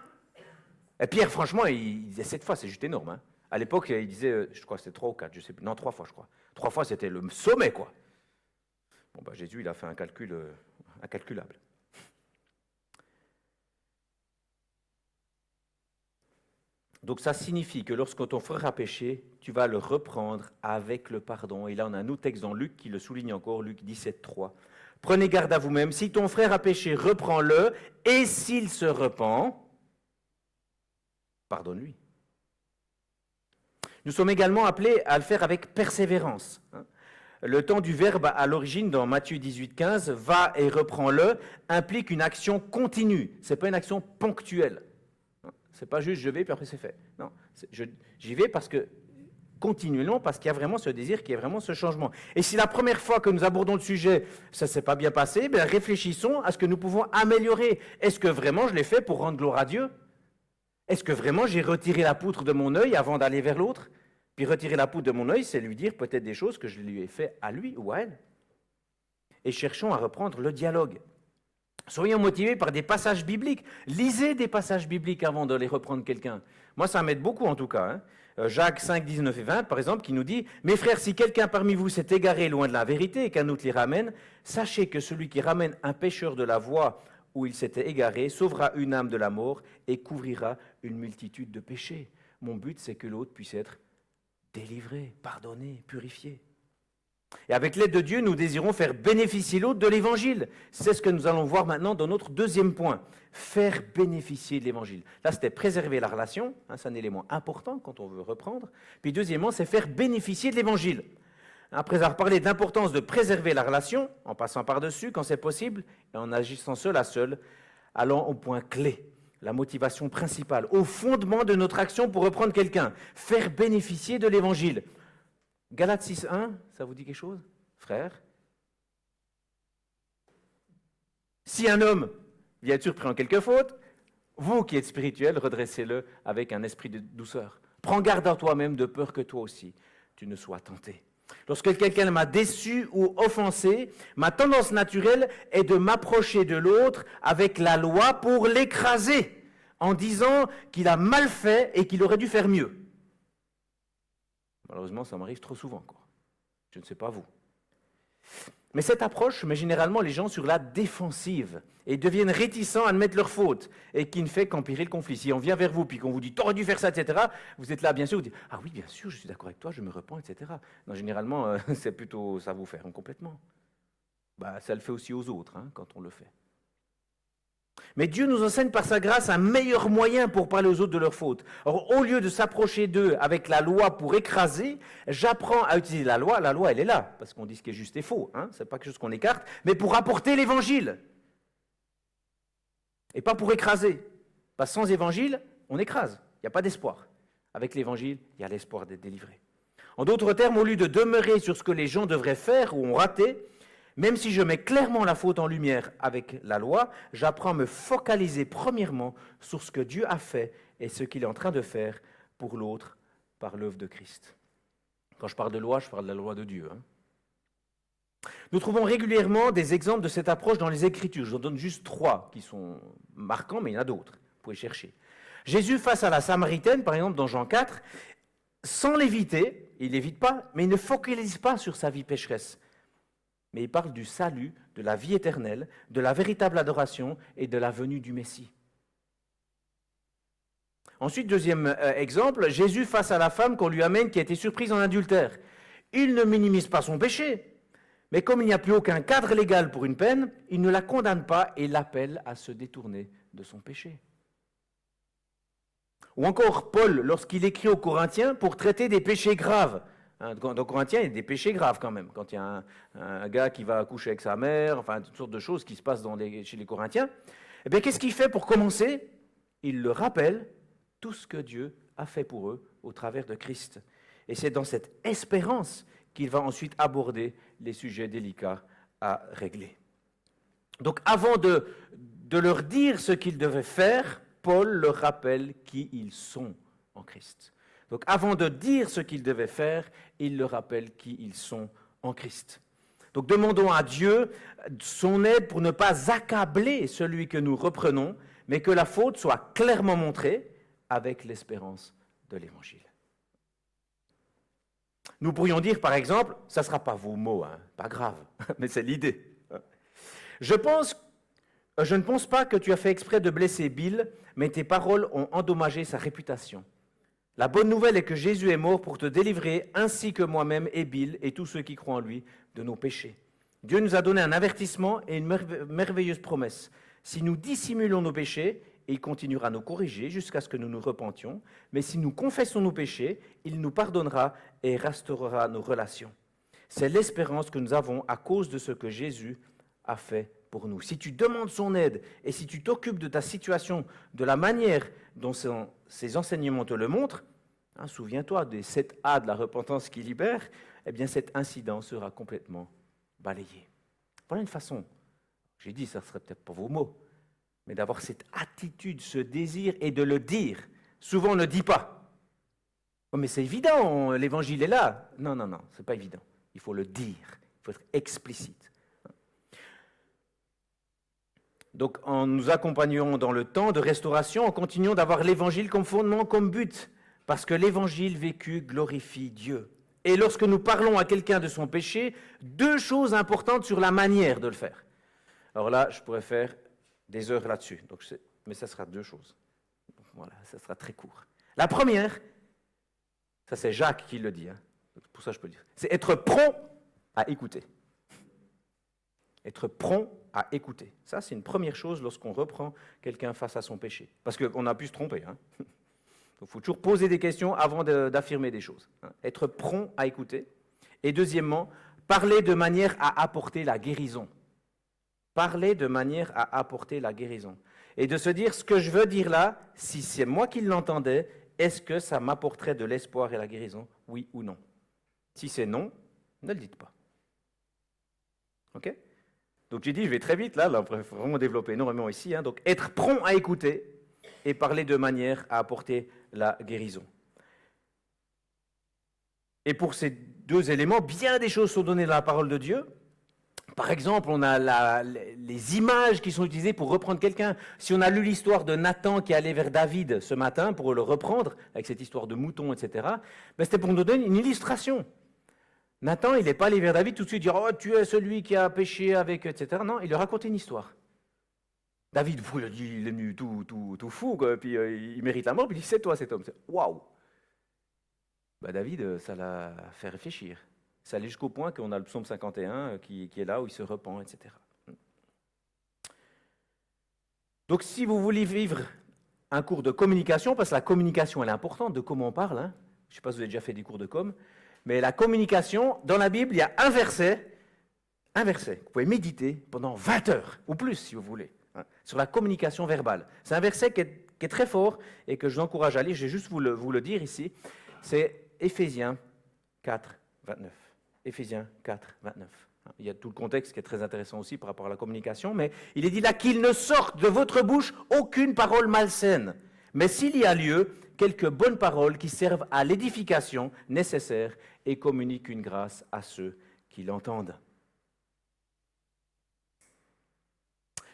Et Pierre, franchement, il disait 7 fois, c'est juste énorme. Hein. À l'époque, il disait, je crois que c'était 3 ou 4, je sais plus. Non, 3 fois, je crois. 3 fois, c'était le sommet, quoi. Bon, bah, Jésus, il a fait un calcul incalculable. Donc, ça signifie que lorsque ton frère a péché, tu vas le reprendre avec le pardon. Et là, on a un autre texte dans Luc qui le souligne encore, Luc 17, 3. Prenez garde à vous-même. Si ton frère a péché, reprends-le. Et s'il se repent, pardonne-lui. Nous sommes également appelés à le faire avec persévérance. Le temps du verbe à l'origine dans Matthieu 18, 15, va et reprends-le, implique une action continue. Ce n'est pas une action ponctuelle. Ce n'est pas juste je vais puis après c'est fait. Non, j'y vais parce que continuellement, parce qu'il y a vraiment ce désir, qu'il y a vraiment ce changement. Et si la première fois que nous abordons le sujet, ça ne s'est pas bien passé, bien réfléchissons à ce que nous pouvons améliorer. Est-ce que vraiment je l'ai fait pour rendre gloire à Dieu ? Est-ce que vraiment j'ai retiré la poutre de mon œil avant d'aller vers l'autre ? Puis retirer la poutre de mon œil, c'est lui dire peut-être des choses que je lui ai fait à lui ou à elle. Et cherchons à reprendre le dialogue. Soyons motivés par des passages bibliques. Lisez des passages bibliques avant de les reprendre quelqu'un. Moi, ça m'aide beaucoup en tout cas. Jacques 5, 19 et 20, par exemple, qui nous dit « Mes frères, si quelqu'un parmi vous s'est égaré loin de la vérité et qu'un autre l'y ramène, sachez que celui qui ramène un pécheur de la voie où il s'était égaré sauvera une âme de la mort et couvrira une multitude de péchés. » Mon but, c'est que l'autre puisse être délivré, pardonné, purifié. Et avec l'aide de Dieu, nous désirons faire bénéficier l'autre de l'Évangile. C'est ce que nous allons voir maintenant dans notre deuxième point. Faire bénéficier de l'Évangile. Là, c'était préserver la relation. C'est un élément important quand on veut reprendre. Puis deuxièmement, c'est faire bénéficier de l'Évangile. Après avoir parlé de l'importance de préserver la relation, en passant par-dessus quand c'est possible, et en agissant seul à seul, allons au point clé, la motivation principale, au fondement de notre action pour reprendre quelqu'un. Faire bénéficier de l'Évangile. Galates 6.1, ça vous dit quelque chose, frère? Si un homme vient être surpris en quelque faute, vous qui êtes spirituel, redressez-le avec un esprit de douceur. Prends garde à toi-même de peur que toi aussi, tu ne sois tenté. Lorsque quelqu'un m'a déçu ou offensé, ma tendance naturelle est de m'approcher de l'autre avec la loi pour l'écraser, en disant qu'il a mal fait et qu'il aurait dû faire mieux. Malheureusement, ça m'arrive trop souvent, quoi. Je ne sais pas vous. Mais cette approche met généralement les gens sur la défensive et deviennent réticents à admettre leur faute et qui ne fait qu'empirer le conflit. Si on vient vers vous puis qu'on vous dit « t'aurais dû faire ça », etc., vous êtes là, bien sûr, vous dites « ah oui, bien sûr, je suis d'accord avec toi, je me repens, etc. » Non, généralement, c'est plutôt ça vous faire complètement. Ça le fait aussi aux autres, quand on le fait. Mais Dieu nous enseigne par sa grâce un meilleur moyen pour parler aux autres de leurs fautes. Or, au lieu de s'approcher d'eux avec la loi pour écraser, j'apprends à utiliser la loi. La loi, elle est là, parce qu'on dit ce qui est juste et faux. Ce n'est pas quelque chose qu'on écarte, mais pour apporter l'évangile. Et pas pour écraser. Parce que sans évangile, on écrase. Il n'y a pas d'espoir. Avec l'évangile, il y a l'espoir d'être délivré. En d'autres termes, au lieu de demeurer sur ce que les gens devraient faire ou ont raté, même si je mets clairement la faute en lumière avec la loi, j'apprends à me focaliser premièrement sur ce que Dieu a fait et ce qu'il est en train de faire pour l'autre par l'œuvre de Christ. Quand je parle de loi, je parle de la loi de Dieu. Nous trouvons régulièrement des exemples de cette approche dans les Écritures. Je vous en donne juste 3 qui sont marquants, mais il y en a d'autres. Vous pouvez chercher. Jésus face à la Samaritaine, par exemple, dans Jean 4, sans l'éviter, il n'évite pas, mais il ne focalise pas sur sa vie pécheresse. Mais il parle du salut, de la vie éternelle, de la véritable adoration et de la venue du Messie. Ensuite, deuxième exemple, Jésus face à la femme qu'on lui amène qui a été surprise en adultère. Il ne minimise pas son péché, mais comme il n'y a plus aucun cadre légal pour une peine, il ne la condamne pas et l'appelle à se détourner de son péché. Ou encore Paul, lorsqu'il écrit aux Corinthiens pour traiter des péchés graves. Dans Corinthiens, il y a des péchés graves quand même. Quand il y a un gars qui va coucher avec sa mère, enfin, toutes sortes de choses qui se passent chez les Corinthiens. Eh bien, qu'est-ce qu'il fait pour commencer? Il leur rappelle tout ce que Dieu a fait pour eux au travers de Christ. Et c'est dans cette espérance qu'il va ensuite aborder les sujets délicats à régler. Donc, avant de leur dire ce qu'ils devaient faire, Paul leur rappelle qui ils sont en Christ. Donc avant de dire ce qu'ils devaient faire, il leur rappelle qui ils sont en Christ. Donc demandons à Dieu son aide pour ne pas accabler celui que nous reprenons, mais que la faute soit clairement montrée avec l'espérance de l'Évangile. Nous pourrions dire par exemple, ça ne sera pas vos mots, pas grave, mais c'est l'idée. Je ne pense pas que tu as fait exprès de blesser Bill, mais tes paroles ont endommagé sa réputation. La bonne nouvelle est que Jésus est mort pour te délivrer, ainsi que moi-même et Bill et tous ceux qui croient en lui, de nos péchés. Dieu nous a donné un avertissement et une merveilleuse promesse. Si nous dissimulons nos péchés, il continuera à nous corriger jusqu'à ce que nous nous repentions. Mais si nous confessons nos péchés, il nous pardonnera et restaurera nos relations. C'est l'espérance que nous avons à cause de ce que Jésus a fait pour nous. Si tu demandes son aide et si tu t'occupes de ta situation de la manière dont ces enseignements te le montrent, souviens-toi des 7 A de la repentance qui libère, eh bien cet incident sera complètement balayé. Voilà une façon, j'ai dit, ça ne serait peut-être pas vos mots, mais d'avoir cette attitude, ce désir et de le dire. Souvent on ne dit pas. Oh, mais c'est évident, l'évangile est là. Non, ce n'est pas évident. Il faut le dire, il faut être explicite. Donc, en nous accompagnant dans le temps de restauration, en continuant d'avoir l'évangile comme fondement, comme but, parce que l'évangile vécu glorifie Dieu. Et lorsque nous parlons à quelqu'un de son péché, 2 choses importantes sur la manière de le faire. Alors là, je pourrais faire des heures là-dessus, mais ça sera 2 choses. Donc, voilà, ça sera très court. La première, ça c'est Jacques qui le dit, pour ça je peux le dire, c'est être prompt à écouter. Être prompt à écouter. Ça, c'est une première chose lorsqu'on reprend quelqu'un face à son péché. Parce qu'on a pu se tromper. Il faut toujours poser des questions avant d'affirmer des choses. Être prompt à écouter. Et deuxièmement, parler de manière à apporter la guérison. Parler de manière à apporter la guérison. Et de se dire, ce que je veux dire là, si c'est moi qui l'entendais, est-ce que ça m'apporterait de l'espoir et la guérison? Oui ou non? Si c'est non, ne le dites pas. OK? Donc j'ai dit, je vais très vite, là on pourrait vraiment développer énormément ici. Donc être prompt à écouter et parler de manière à apporter la guérison. Et pour ces 2 éléments, bien des choses sont données dans la parole de Dieu. Par exemple, on a les images qui sont utilisées pour reprendre quelqu'un. Si on a lu l'histoire de Nathan qui allait vers David ce matin pour le reprendre, avec cette histoire de mouton, etc., c'était pour nous donner une illustration. Nathan, il n'est pas allé vers David tout de suite dire « Oh, tu es celui qui a péché avec... » etc. Non, il lui a raconté une histoire. David, il a dit, il est venu tout fou, quoi, puis il mérite la mort, puis il dit « C'est toi cet homme. » Waouh. David, ça l'a fait réfléchir. Ça allait jusqu'au point qu'on a le psaume 51 qui est là, où il se repent, etc. Donc si vous voulez vivre un cours de communication, parce que la communication elle est importante, de comment on parle, hein. Je ne sais pas si vous avez déjà fait des cours de com', mais la communication, dans la Bible, il y a un verset, vous pouvez méditer pendant 20 heures, ou plus si vous voulez, hein, sur la communication verbale. C'est un verset qui est très fort et que je vous encourage à lire, je vais juste vous le dire ici, c'est Éphésiens 4, 29. Éphésiens 4, 29. Il y a tout le contexte qui est très intéressant aussi par rapport à la communication, mais il est dit là qu'il ne sorte de votre bouche aucune parole malsaine, mais s'il y a lieu, quelques bonnes paroles qui servent à l'édification nécessaire et communiquent une grâce à ceux qui l'entendent.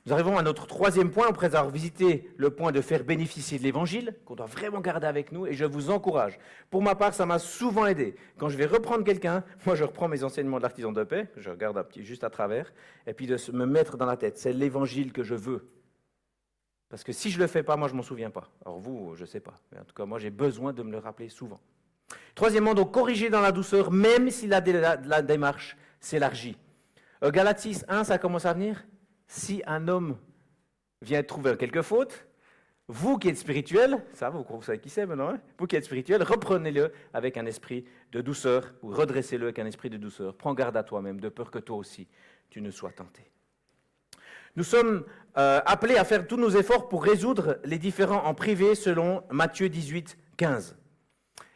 Nous arrivons à notre troisième point, après avoir visité le point de faire bénéficier de l'Évangile, qu'on doit vraiment garder avec nous, et je vous encourage. Pour ma part, ça m'a souvent aidé. Quand je vais reprendre quelqu'un, moi je reprends mes enseignements de l'artisan de paix, je regarde juste à travers, et puis de me mettre dans la tête, c'est l'Évangile que je veux. Parce que si je ne le fais pas, moi je ne m'en souviens pas. Alors vous, je ne sais pas. Mais en tout cas, moi j'ai besoin de me le rappeler souvent. Troisièmement, donc corriger dans la douceur, même si la démarche s'élargit. Galates 6, 1, ça commence à venir. Si un homme vient trouver quelques fautes, vous qui êtes spirituel, ça vous savez qui c'est maintenant, hein, vous qui êtes spirituel, reprenez-le avec un esprit de douceur, ou redressez-le avec un esprit de douceur. Prends garde à toi-même, de peur que toi aussi, tu ne sois tenté. Nous sommes appelés à faire tous nos efforts pour résoudre les différends en privé selon Matthieu 18, 15.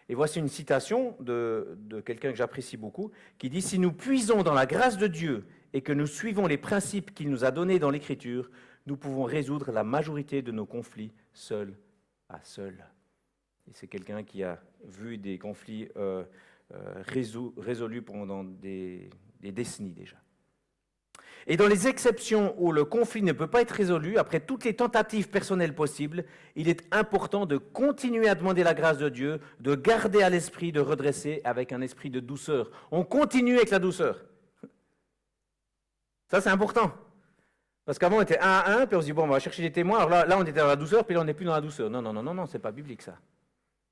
Et voici une citation de quelqu'un que j'apprécie beaucoup, qui dit « Si nous puisons dans la grâce de Dieu et que nous suivons les principes qu'il nous a donnés dans l'Écriture, nous pouvons résoudre la majorité de nos conflits seul à seul. » Et c'est quelqu'un qui a vu des conflits résolus pendant des décennies déjà. Et dans les exceptions où le conflit ne peut pas être résolu, après toutes les tentatives personnelles possibles, il est important de continuer à demander la grâce de Dieu, de garder à l'esprit, de redresser avec un esprit de douceur. On continue avec la douceur. Ça, c'est important. Parce qu'avant, on était 1 à 1, puis on se dit, bon, on va chercher des témoins. Alors là, on était dans la douceur, puis là, on n'est plus dans la douceur. Non, c'est pas biblique, ça.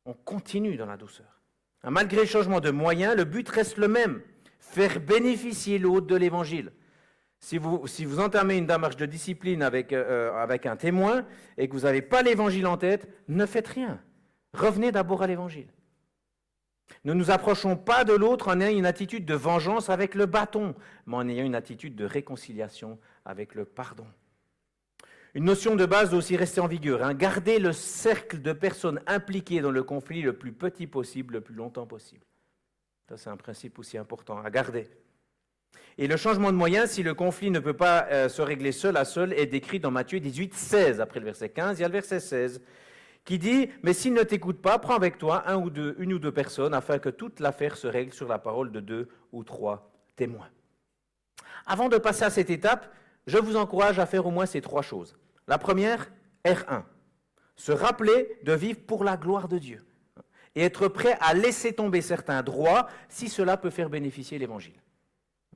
On continue dans la douceur. Malgré le changement de moyens, le but reste le même, faire bénéficier l'autre de l'Évangile. Si vous entamez une démarche de discipline avec un témoin et que vous n'avez pas l'Évangile en tête, ne faites rien. Revenez d'abord à l'Évangile. Ne nous approchons pas de l'autre en ayant une attitude de vengeance avec le bâton, mais en ayant une attitude de réconciliation avec le pardon. Une notion de base doit aussi rester en vigueur. Gardez le cercle de personnes impliquées dans le conflit le plus petit possible, le plus longtemps possible. Ça, c'est un principe aussi important à garder. Et le changement de moyens, si le conflit ne peut pas se régler seul à seul, est décrit dans Matthieu 18, 16. Après le verset 15, il y a le verset 16, qui dit « Mais s'il ne t'écoute pas, prends avec toi une ou deux personnes, afin que toute l'affaire se règle sur la parole de 2 ou 3 témoins. » Avant de passer à cette étape, je vous encourage à faire au moins ces 3 choses. La première, R1, se rappeler de vivre pour la gloire de Dieu et être prêt à laisser tomber certains droits si cela peut faire bénéficier l'Évangile.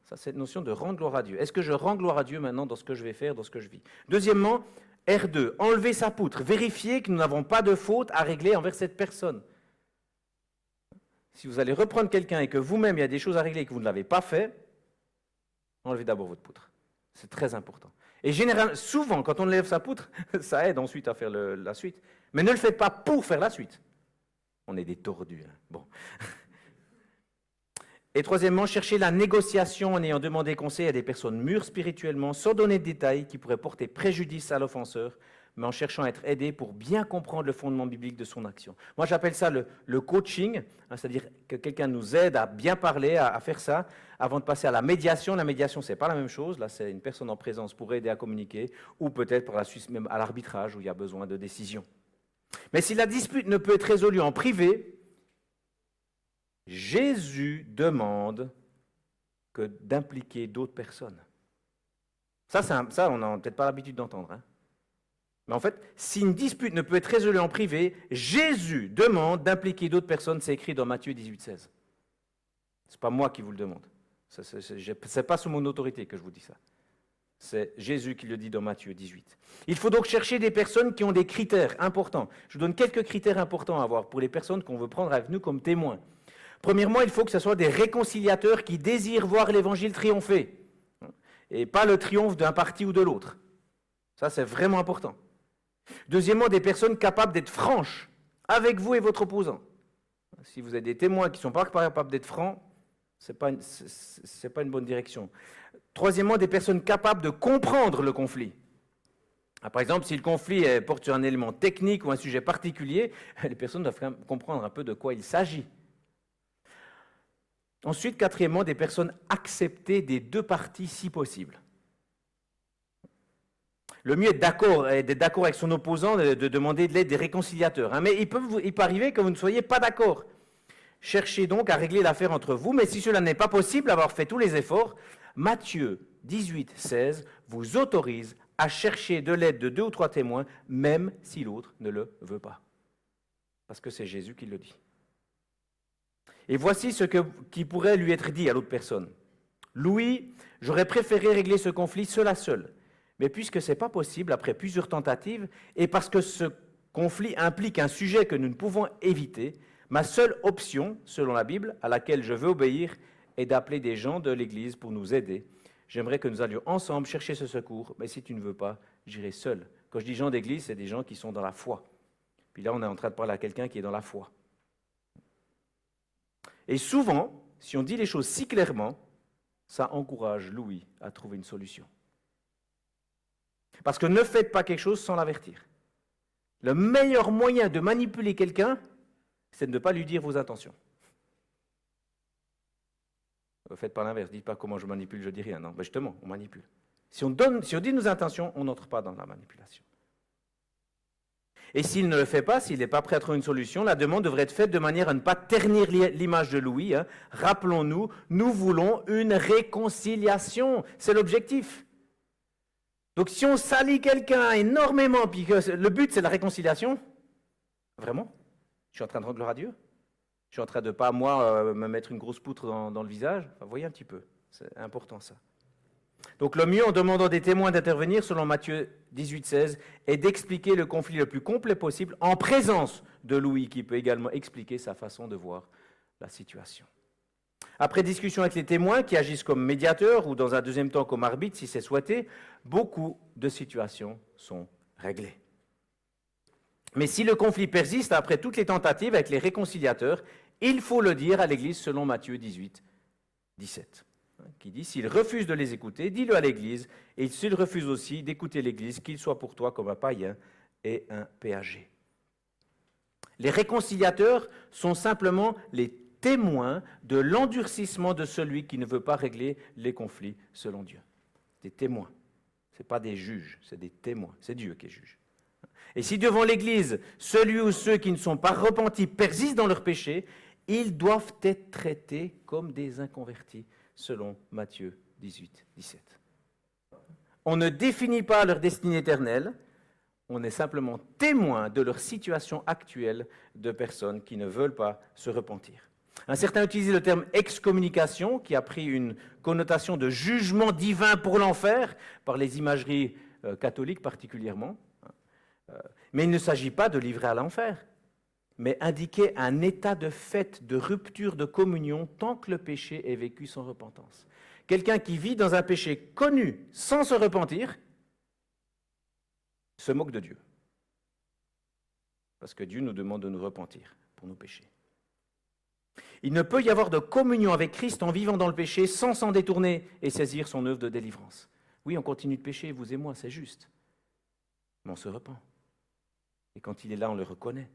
Ça, c'est cette notion de rendre gloire à Dieu. Est-ce que je rends gloire à Dieu maintenant dans ce que je vais faire, dans ce que je vis? Deuxièmement, R2, enlever sa poutre, vérifier que nous n'avons pas de faute à régler envers cette personne. Si vous allez reprendre quelqu'un et que vous-même, il y a des choses à régler et que vous ne l'avez pas fait, enlevez d'abord votre poutre. C'est très important. Et généralement, souvent, quand on enlève sa poutre, ça aide ensuite à faire la suite. Mais ne le faites pas pour faire la suite. On est des tordus. Bon. Et troisièmement, chercher la négociation en ayant demandé conseil à des personnes mûres spirituellement, sans donner de détails qui pourraient porter préjudice à l'offenseur, mais en cherchant à être aidé pour bien comprendre le fondement biblique de son action. Moi, j'appelle ça le coaching, c'est-à-dire que quelqu'un nous aide à bien parler, à faire ça, avant de passer à la médiation. La médiation, ce n'est pas la même chose. Là, c'est une personne en présence pour aider à communiquer, ou peut-être par la suite même à l'arbitrage, où il y a besoin de décision. Mais si la dispute ne peut être résolue en privé, Jésus demande d'impliquer d'autres personnes. Ça, on n'a peut-être pas l'habitude d'entendre. Mais en fait, si une dispute ne peut être résolue en privé, Jésus demande d'impliquer d'autres personnes. C'est écrit dans Matthieu 18, 16. Ce n'est pas moi qui vous le demande. Ce n'est pas sous mon autorité que je vous dis ça. C'est Jésus qui le dit dans Matthieu 18. Il faut donc chercher des personnes qui ont des critères importants. Je vous donne quelques critères importants à avoir pour les personnes qu'on veut prendre avec nous comme témoins. Premièrement, il faut que ce soit des réconciliateurs qui désirent voir l'évangile triompher, et pas le triomphe d'un parti ou de l'autre. Ça, c'est vraiment important. Deuxièmement, des personnes capables d'être franches avec vous et votre opposant. Si vous avez des témoins qui ne sont pas capables d'être francs, ce n'est pas une bonne direction. Troisièmement, des personnes capables de comprendre le conflit. Par exemple, si le conflit porte sur un élément technique ou un sujet particulier, les personnes doivent comprendre un peu de quoi il s'agit. Ensuite, quatrièmement, des personnes acceptées des deux parties si possible. Le mieux est d'être d'accord avec son opposant, de demander de l'aide des réconciliateurs. Mais il peut arriver que vous ne soyez pas d'accord. Cherchez donc à régler l'affaire entre vous, mais si cela n'est pas possible, avoir fait tous les efforts, Matthieu 18, 16 vous autorise à chercher de l'aide de 2 ou 3 témoins, même si l'autre ne le veut pas. Parce que c'est Jésus qui le dit. Et voici ce qui pourrait lui être dit à l'autre personne. Louis, j'aurais préféré régler ce conflit seul à seul. Mais puisque ce n'est pas possible, après plusieurs tentatives, et parce que ce conflit implique un sujet que nous ne pouvons éviter, ma seule option, selon la Bible, à laquelle je veux obéir, est d'appeler des gens de l'Église pour nous aider. J'aimerais que nous allions ensemble chercher ce secours, mais si tu ne veux pas, j'irai seul. Quand je dis gens d'Église, c'est des gens qui sont dans la foi. Puis là, on est en train de parler à quelqu'un qui est dans la foi. Et souvent, si on dit les choses si clairement, ça encourage Louis à trouver une solution. Parce que ne faites pas quelque chose sans l'avertir. Le meilleur moyen de manipuler quelqu'un, c'est de ne pas lui dire vos intentions. Ne faites pas l'inverse, dites pas comment je manipule, je dis rien. Non, mais justement, on manipule. Si on dit nos intentions, on n'entre pas dans la manipulation. Et s'il ne le fait pas, s'il n'est pas prêt à trouver une solution, la demande devrait être faite de manière à ne pas ternir l'image de Louis. Rappelons-nous, nous voulons une réconciliation. C'est l'objectif. Donc si on salit quelqu'un énormément, puis que le but c'est la réconciliation, vraiment, je suis en train de rendre gloire à Dieu. Je suis en train de pas, me mettre une grosse poutre dans le visage. Enfin, voyez un petit peu, c'est important ça. Donc le mieux en demandant des témoins d'intervenir, selon Matthieu 18, 16, est d'expliquer le conflit le plus complet possible en présence de Louis, qui peut également expliquer sa façon de voir la situation. Après discussion avec les témoins qui agissent comme médiateurs ou dans un deuxième temps comme arbitres, si c'est souhaité, beaucoup de situations sont réglées. Mais si le conflit persiste après toutes les tentatives avec les réconciliateurs, il faut le dire à l'Église selon Matthieu 18, 17. Qui dit, s'il refuse de les écouter, dis-le à l'Église, et s'il refuse aussi d'écouter l'Église, qu'il soit pour toi comme un païen et un péager. Les réconciliateurs sont simplement les témoins de l'endurcissement de celui qui ne veut pas régler les conflits selon Dieu. Des témoins. Ce n'est pas des juges, c'est des témoins. C'est Dieu qui est juge. Et si devant l'Église, celui ou ceux qui ne sont pas repentis persistent dans leur péché, ils doivent être traités comme des inconvertis, selon Matthieu 18, 17. On ne définit pas leur destinée éternelle, on est simplement témoin de leur situation actuelle de personnes qui ne veulent pas se repentir. Un certain utilise le terme excommunication, qui a pris une connotation de jugement divin pour l'enfer, par les imageries catholiques particulièrement. Mais il ne s'agit pas de livrer à l'enfer, mais indiquer un état de fait, de rupture de communion, tant que le péché est vécu sans repentance. Quelqu'un qui vit dans un péché connu sans se repentir se moque de Dieu. Parce que Dieu nous demande de nous repentir pour nos péchés. Il ne peut y avoir de communion avec Christ en vivant dans le péché sans s'en détourner et saisir son œuvre de délivrance. Oui, on continue de pécher, vous et moi, c'est juste. Mais on se repent. Et quand il est là, on le reconnaît.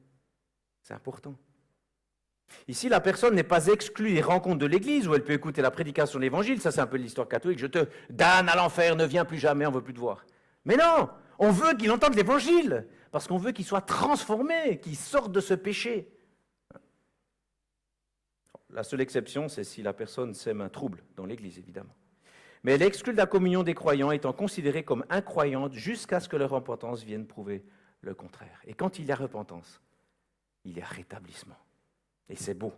C'est important. Ici, la personne n'est pas exclue des rencontres de l'Église où elle peut écouter la prédication de l'Évangile. Ça, c'est un peu l'histoire catholique. Je te damne à l'enfer, ne viens plus jamais, on ne veut plus te voir. Mais non, on veut qu'il entende l'Évangile parce qu'on veut qu'il soit transformé, qu'il sorte de ce péché. La seule exception, c'est si la personne sème un trouble dans l'Église, évidemment. Mais elle est exclue de la communion des croyants, étant considérée comme incroyante jusqu'à ce que leur repentance vienne prouver le contraire. Et quand il y a repentance, il y a rétablissement. Et c'est beau.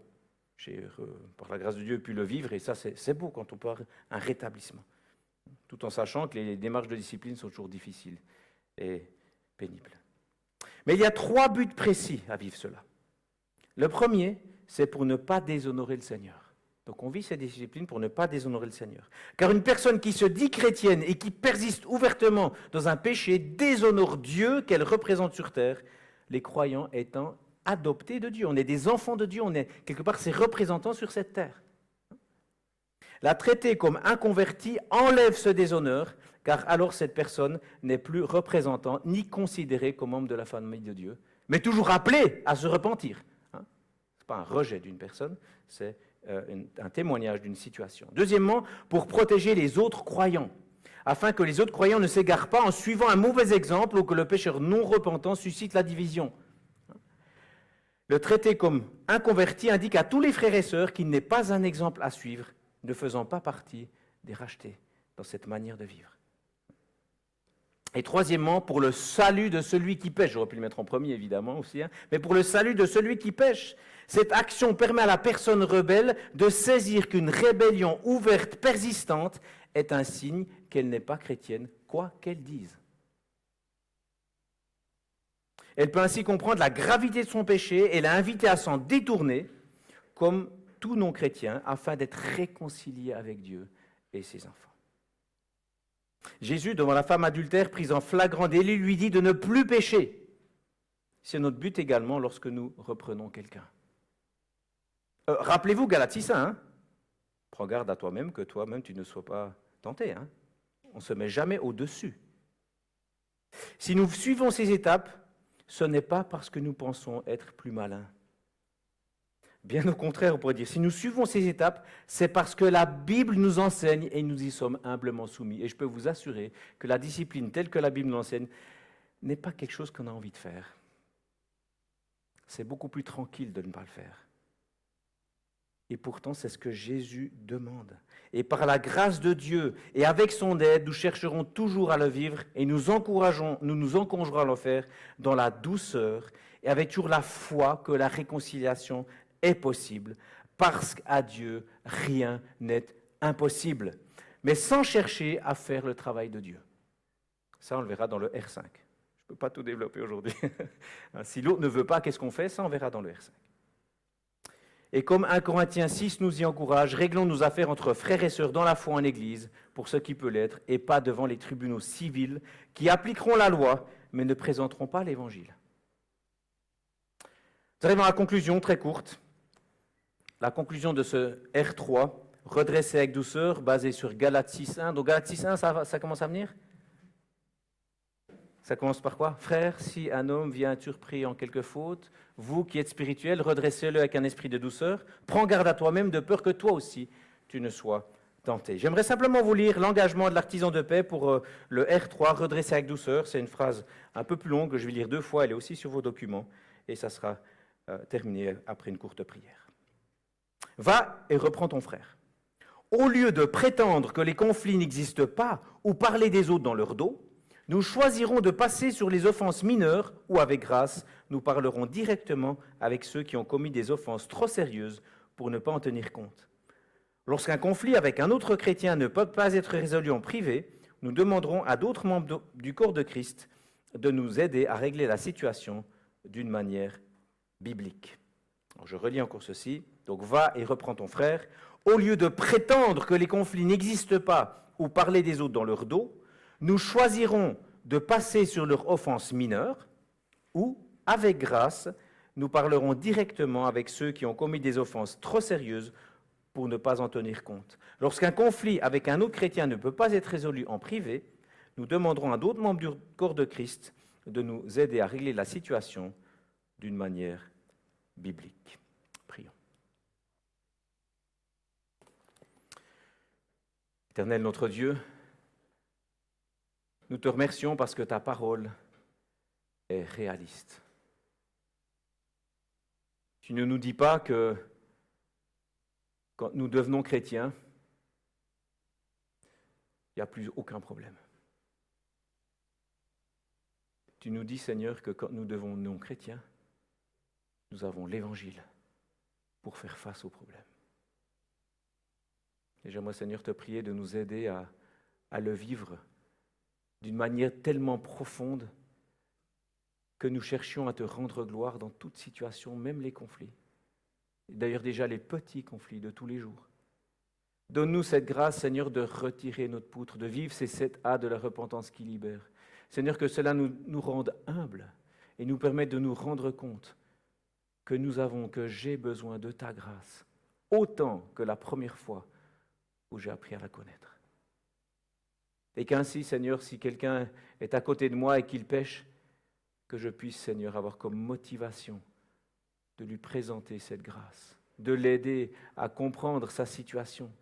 J'ai, par la grâce de Dieu, pu le vivre, et ça, c'est beau quand on peut avoir un rétablissement. Tout en sachant que les démarches de discipline sont toujours difficiles et pénibles. Mais il y a 3 buts précis à vivre cela. Le premier, c'est pour ne pas déshonorer le Seigneur. Donc on vit ces disciplines pour ne pas déshonorer le Seigneur. Car une personne qui se dit chrétienne et qui persiste ouvertement dans un péché déshonore Dieu qu'elle représente sur terre, les croyants étant adoptés de Dieu. On est des enfants de Dieu, on est quelque part ses représentants sur cette terre. La traiter comme inconvertie enlève ce déshonneur, car alors cette personne n'est plus représentant ni considérée comme membre de la famille de Dieu, mais toujours appelée à se repentir. Ce n'est pas un rejet d'une personne, c'est un témoignage d'une situation. Deuxièmement, pour protéger les autres croyants, afin que les autres croyants ne s'égarent pas en suivant un mauvais exemple ou que le pécheur non repentant suscite la division. Le traiter comme inconverti indique à tous les frères et sœurs qu'il n'est pas un exemple à suivre, ne faisant pas partie des rachetés dans cette manière de vivre. Et troisièmement, pour le salut de celui qui pêche, j'aurais pu le mettre en premier évidemment aussi, mais pour le salut de celui qui pêche, cette action permet à la personne rebelle de saisir qu'une rébellion ouverte, persistante, est un signe qu'elle n'est pas chrétienne, quoi qu'elle dise. Elle peut ainsi comprendre la gravité de son péché et l'inviter à s'en détourner, comme tout non-chrétien, afin d'être réconcilié avec Dieu et ses enfants. Jésus, devant la femme adultère prise en flagrant délit, lui dit de ne plus pécher. C'est notre but également lorsque nous reprenons quelqu'un. Rappelez-vous Galates 6, hein? Prends garde à toi-même que toi-même tu ne sois pas tenté. Hein? On ne se met jamais au-dessus. Si nous suivons ces étapes, ce n'est pas parce que nous pensons être plus malins. Bien au contraire, on pourrait dire, si nous suivons ces étapes, c'est parce que la Bible nous enseigne et nous y sommes humblement soumis. Et je peux vous assurer que la discipline telle que la Bible nous enseigne n'est pas quelque chose qu'on a envie de faire. C'est beaucoup plus tranquille de ne pas le faire. Et pourtant, c'est ce que Jésus demande. Et par la grâce de Dieu et avec son aide, nous chercherons toujours à le vivre et nous nous encouragerons à le faire dans la douceur et avec toujours la foi que la réconciliation est possible, parce qu'à Dieu, rien n'est impossible, mais sans chercher à faire le travail de Dieu. Ça, on le verra dans le R5. Je ne peux pas tout développer aujourd'hui. Si l'autre ne veut pas, qu'est-ce qu'on fait? Ça, on verra dans le R5. Et comme 1 Corinthiens 6 nous y encourage, réglons nos affaires entre frères et sœurs dans la foi en Église, pour ce qui peut l'être, et pas devant les tribunaux civils, qui appliqueront la loi, mais ne présenteront pas l'Évangile. Nous arrivons à la conclusion, très courte. La conclusion de ce R3, redressé avec douceur, basé sur Galates 6.1. Donc Galates 6.1, ça commence à venir? Ça commence par quoi? Frères, si un homme vient surpris en quelque faute, vous qui êtes spirituels, redressez-le avec un esprit de douceur. Prends garde à toi-même de peur que toi aussi tu ne sois tenté. J'aimerais simplement vous lire l'engagement de l'artisan de paix pour le R3, redresser avec douceur. C'est une phrase un peu plus longue que je vais lire 2 fois, elle est aussi sur vos documents, et ça sera terminé après une courte prière. Va et reprends ton frère. Au lieu de prétendre que les conflits n'existent pas ou parler des autres dans leur dos, nous choisirons de passer sur les offenses mineures ou, avec grâce, nous parlerons directement avec ceux qui ont commis des offenses trop sérieuses pour ne pas en tenir compte. Lorsqu'un conflit avec un autre chrétien ne peut pas être résolu en privé, nous demanderons à d'autres membres du corps de Christ de nous aider à régler la situation d'une manière biblique. Alors, je relis encore ceci. Donc, va et reprends ton frère. Au lieu de prétendre que les conflits n'existent pas ou parler des autres dans leur dos, nous choisirons de passer sur leurs offenses mineures ou, avec grâce, nous parlerons directement avec ceux qui ont commis des offenses trop sérieuses pour ne pas en tenir compte. Lorsqu'un conflit avec un autre chrétien ne peut pas être résolu en privé, nous demanderons à d'autres membres du corps de Christ de nous aider à régler la situation d'une manière biblique. Prions. Éternel notre Dieu, nous te remercions parce que ta parole est réaliste. Tu ne nous dis pas que quand nous devenons chrétiens, il n'y a plus aucun problème. Tu nous dis, Seigneur, que quand nous devenons chrétiens, nous avons l'Évangile pour faire face aux problèmes. Et j'aimerais, Seigneur, te prier de nous aider à le vivre d'une manière tellement profonde que nous cherchions à te rendre gloire dans toute situation, même les conflits. D'ailleurs déjà les petits conflits de tous les jours. Donne-nous cette grâce, Seigneur, de retirer notre poutre, de vivre ces 7A de la repentance qui libère. Seigneur, que cela nous rende humbles et nous permette de nous rendre compte que j'ai besoin de ta grâce, autant que la première fois où j'ai appris à la connaître. Et qu'ainsi, Seigneur, si quelqu'un est à côté de moi et qu'il pêche, que je puisse, Seigneur, avoir comme motivation de lui présenter cette grâce, de l'aider à comprendre sa situation,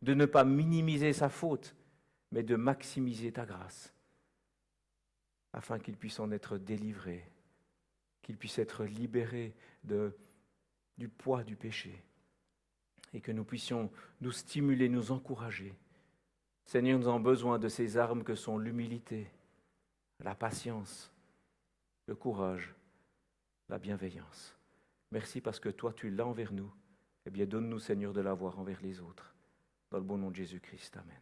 de ne pas minimiser sa faute, mais de maximiser ta grâce, afin qu'il puisse en être délivré, qu'il puisse être libéré du poids du péché, et que nous puissions nous stimuler, nous encourager. Seigneur, nous avons besoin de ces armes que sont l'humilité, la patience, le courage, la bienveillance. Merci parce que toi, tu l'as envers nous. Eh bien, donne-nous, Seigneur, de l'avoir envers les autres. Dans le bon nom de Jésus-Christ. Amen.